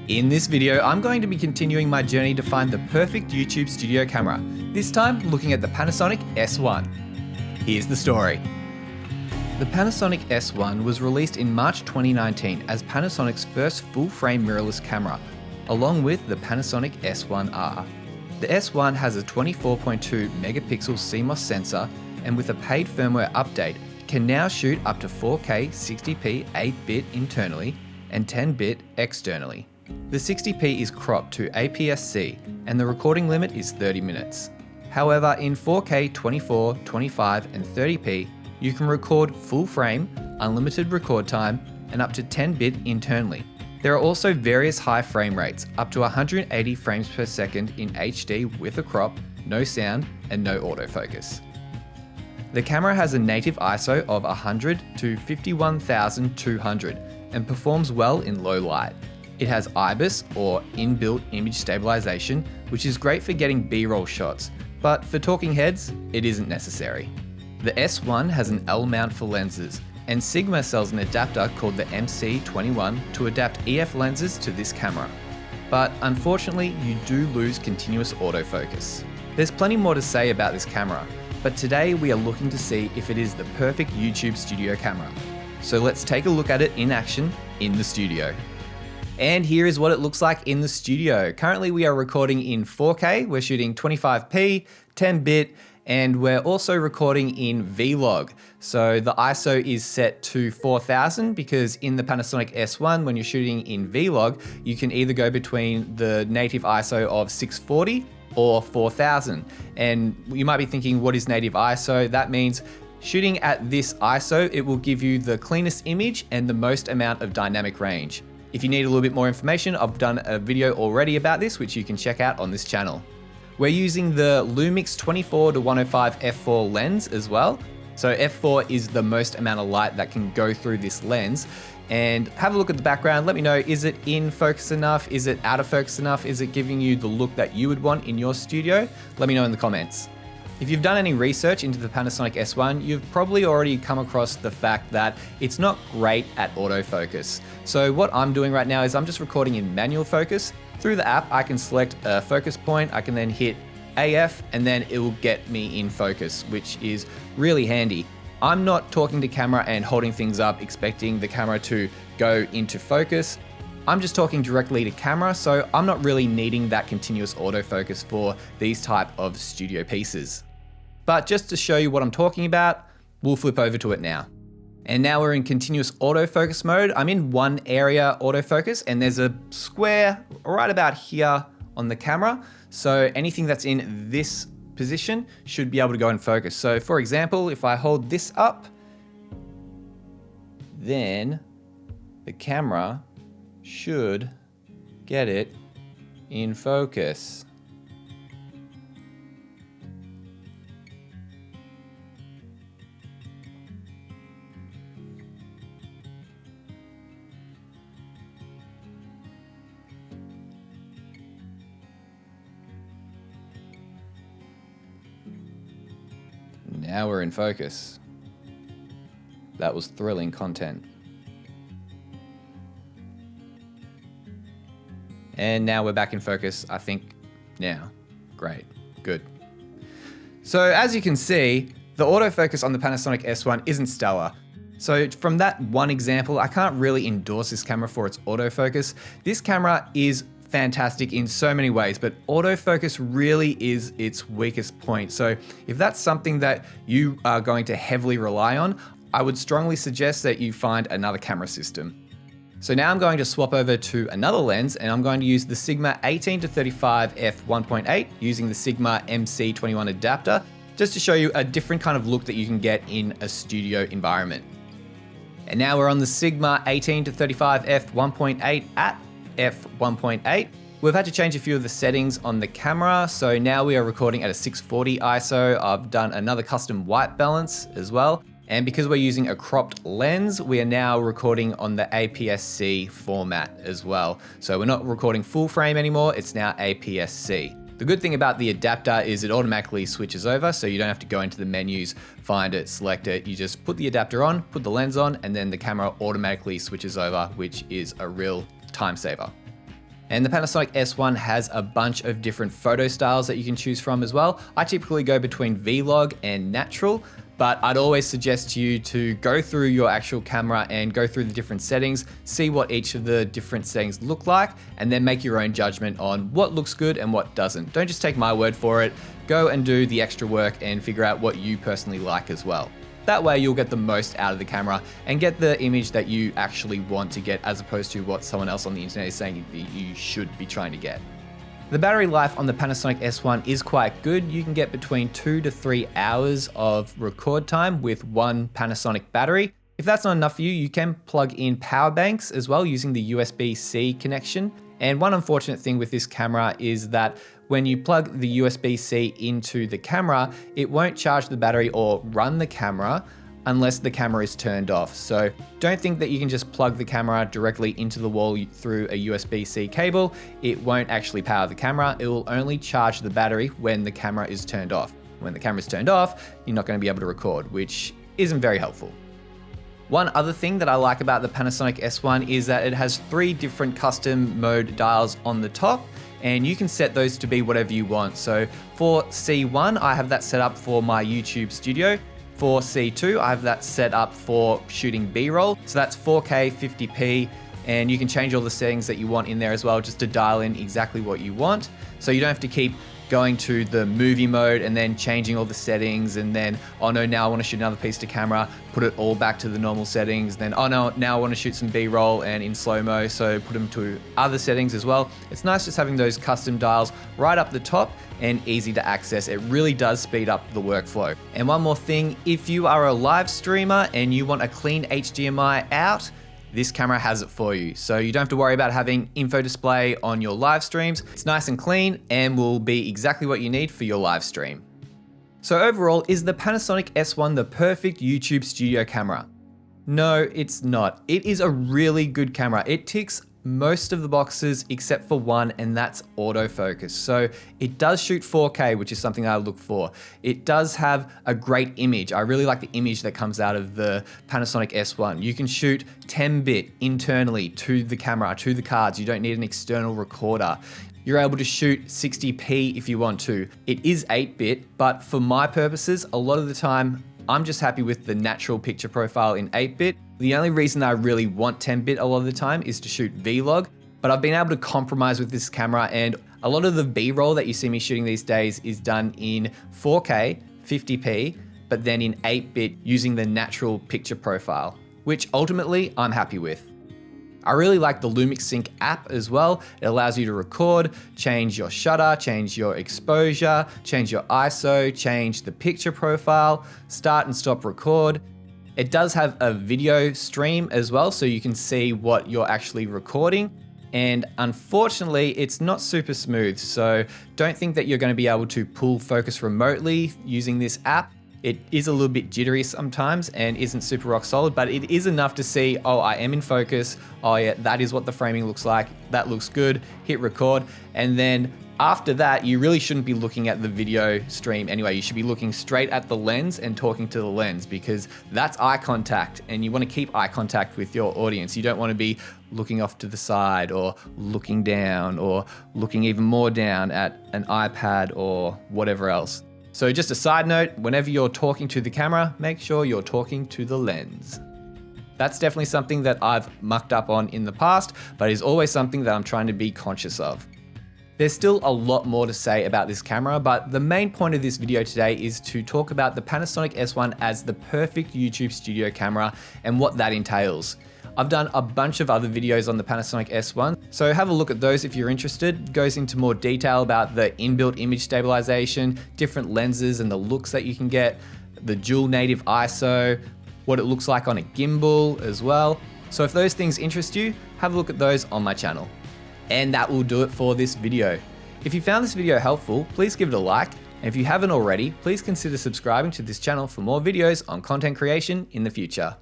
In this video, I'm going to be continuing my journey to find the perfect YouTube studio camera, this time looking at the Panasonic S1. Here's the story. The Panasonic S1 was released in March 2019 as Panasonic's first full-frame mirrorless camera, along with the Panasonic S1R. The S1 has a 24.2 megapixel CMOS sensor, and with a paid firmware update, can now shoot up to 4K 60p 8-bit internally and 10-bit externally. The 60p is cropped to APS-C and the recording limit is 30 minutes. However, in 4K 24, 25 and 30p, you can record full frame, unlimited record time, and up to 10-bit internally. There are also various high frame rates, up to 180 frames per second in HD with a crop, no sound, and no autofocus. The camera has a native ISO of 100 to 51,200 and performs well in low light. It has IBIS or inbuilt image stabilization, which is great for getting B-roll shots, but for talking heads, it isn't necessary. The S1 has an L mount for lenses, and Sigma sells an adapter called the MC21 to adapt EF lenses to this camera. But unfortunately, you do lose continuous autofocus. There's plenty more to say about this camera, but today we are looking to see if it is the perfect YouTube studio camera. So let's take a look at it in action in the studio. And here is what it looks like in the studio. Currently we are recording in 4K, we're shooting 25p, 10-bit, and we're also recording in Vlog. So the ISO is set to 4000 because in the Panasonic S1, when you're shooting in Vlog, you can either go between the native ISO of 640 or 4000. And you might be thinking, what is native ISO? That means shooting at this ISO, it will give you the cleanest image and the most amount of dynamic range. If you need a little bit more information, I've done a video already about this, which you can check out on this channel. We're using the Lumix 24-105 f4 lens as well. So f4 is the most amount of light that can go through this lens. And have a look at the background. Let me know, is it in focus enough? Is it out of focus enough? Is it giving you the look that you would want in your studio? Let me know in the comments. If you've done any research into the Panasonic S1, you've probably already come across the fact that it's not great at autofocus. So what I'm doing right now is I'm just recording in manual focus. Through the app, I can select a focus point, I can then hit AF, and then it will get me in focus, which is really handy. I'm not talking to camera and holding things up, expecting the camera to go into focus. I'm just talking directly to camera, so I'm not really needing that continuous autofocus for these type of studio pieces. But just to show you what I'm talking about, we'll flip over to it now. And now we're in continuous autofocus mode. I'm in one area autofocus and there's a square right about here on the camera. So anything that's in this position should be able to go in focus. So for example, if I hold this up, then the camera should get it in focus. Now we're in focus. That was thrilling content. And now we're back in focus, I think now. Great, good. So as you can see, the autofocus on the Panasonic S1 isn't stellar. So from that one example, I can't really endorse this camera for its autofocus. This camera is fantastic in so many ways, but autofocus really is its weakest point. So if that's something that you are going to heavily rely on, I would strongly suggest that you find another camera system. So now I'm going to swap over to another lens and I'm going to use the Sigma 18-35 f1.8 using the Sigma MC21 adapter, just to show you a different kind of look that you can get in a studio environment. And now we're on the Sigma 18-35 f1.8 at f1.8. We've had to change a few of the settings on the camera, so now we are recording at a 640 ISO. I've done another custom white balance as well. And because we're using a cropped lens, we are now recording on the APS-C format as well. So we're not recording full frame anymore, it's now APS-C. The good thing about the adapter is it automatically switches over, so you don't have to go into the menus, find it, select it. You just put the adapter on, put the lens on, and then the camera automatically switches over, which is a real time saver. And the Panasonic S1 has a bunch of different photo styles that you can choose from as well. I typically go between Vlog and natural, but I'd always suggest you to go through your actual camera and go through the different settings, see what each of the different settings look like, and then make your own judgment on what looks good and what doesn't. Don't just take my word for it. Go and do the extra work and figure out what you personally like as well. That way you'll get the most out of the camera and get the image that you actually want to get, as opposed to what someone else on the internet is saying you should be trying to get. The battery life on the Panasonic S1 is quite good. You can get between 2 to 3 hours of record time with one Panasonic battery. If that's not enough for you, you can plug in power banks as well using the USB-C connection. And one unfortunate thing with this camera is that when you plug the USB-C into the camera, it won't charge the battery or run the camera unless the camera is turned off. So don't think that you can just plug the camera directly into the wall through a USB-C cable. It won't actually power the camera. It will only charge the battery when the camera is turned off. When the camera is turned off, you're not going to be able to record, which isn't very helpful. One other thing that I like about the Panasonic S1 is that it has 3 different custom mode dials on the top, and you can set those to be whatever you want. So for C1, I have that set up for my YouTube studio. For C2, I have that set up for shooting B-roll. So that's 4K, 50p, and you can change all the settings that you want in there as well, just to dial in exactly what you want. So you don't have to keep going to the movie mode and then changing all the settings, and then, oh no, now I want to shoot another piece to camera, put it all back to the normal settings. Then, oh no, now I want to shoot some B-roll and in slow-mo, so put them to other settings as well. It's nice just having those custom dials right up the top and easy to access. It really does speed up the workflow. And one more thing, if you are a live streamer and you want a clean HDMI out, this camera has it for you. So you don't have to worry about having info display on your live streams. It's nice and clean and will be exactly what you need for your live stream. So overall, is the Panasonic S1 the perfect YouTube studio camera? No, it's not. It is a really good camera. It ticks most of the boxes except for one, and that's autofocus. So it does shoot 4K, which is something I look for. It does have a great image. I really like the image that comes out of the Panasonic S1. You can shoot 10-bit internally to the camera, to the cards. You don't need an external recorder. You're able to shoot 60p if you want to. It is 8-bit, but for my purposes, a lot of the time, I'm just happy with the natural picture profile in 8-bit. The only reason I really want 10-bit a lot of the time is to shoot Vlog, but I've been able to compromise with this camera, and a lot of the B-roll that you see me shooting these days is done in 4K, 50p, but then in 8-bit using the natural picture profile, which ultimately I'm happy with. I really like the Lumix Sync app as well. It allows you to record, change your shutter, change your exposure, change your ISO, change the picture profile, start and stop record. It does have a video stream as well, so you can see what you're actually recording. And unfortunately, it's not super smooth, so don't think that you're going to be able to pull focus remotely using this app. It is a little bit jittery sometimes and isn't super rock solid, but it is enough to see, oh, I am in focus. Oh yeah, that is what the framing looks like. That looks good. Hit record. And then after that, you really shouldn't be looking at the video stream anyway. You should be looking straight at the lens and talking to the lens, because that's eye contact, and you want to keep eye contact with your audience. You don't want to be looking off to the side or looking down or looking even more down at an iPad or whatever else. So just a side note, whenever you're talking to the camera, make sure you're talking to the lens. That's definitely something that I've mucked up on in the past, but is always something that I'm trying to be conscious of. There's still a lot more to say about this camera, but the main point of this video today is to talk about the Panasonic S1 as the perfect YouTube studio camera and what that entails. I've done a bunch of other videos on the Panasonic S1, so have a look at those if you're interested. It goes into more detail about the inbuilt image stabilization, different lenses and the looks that you can get, the dual native ISO, what it looks like on a gimbal as well. So if those things interest you, have a look at those on my channel. And that will do it for this video. If you found this video helpful, please give it a like. And if you haven't already, please consider subscribing to this channel for more videos on content creation in the future.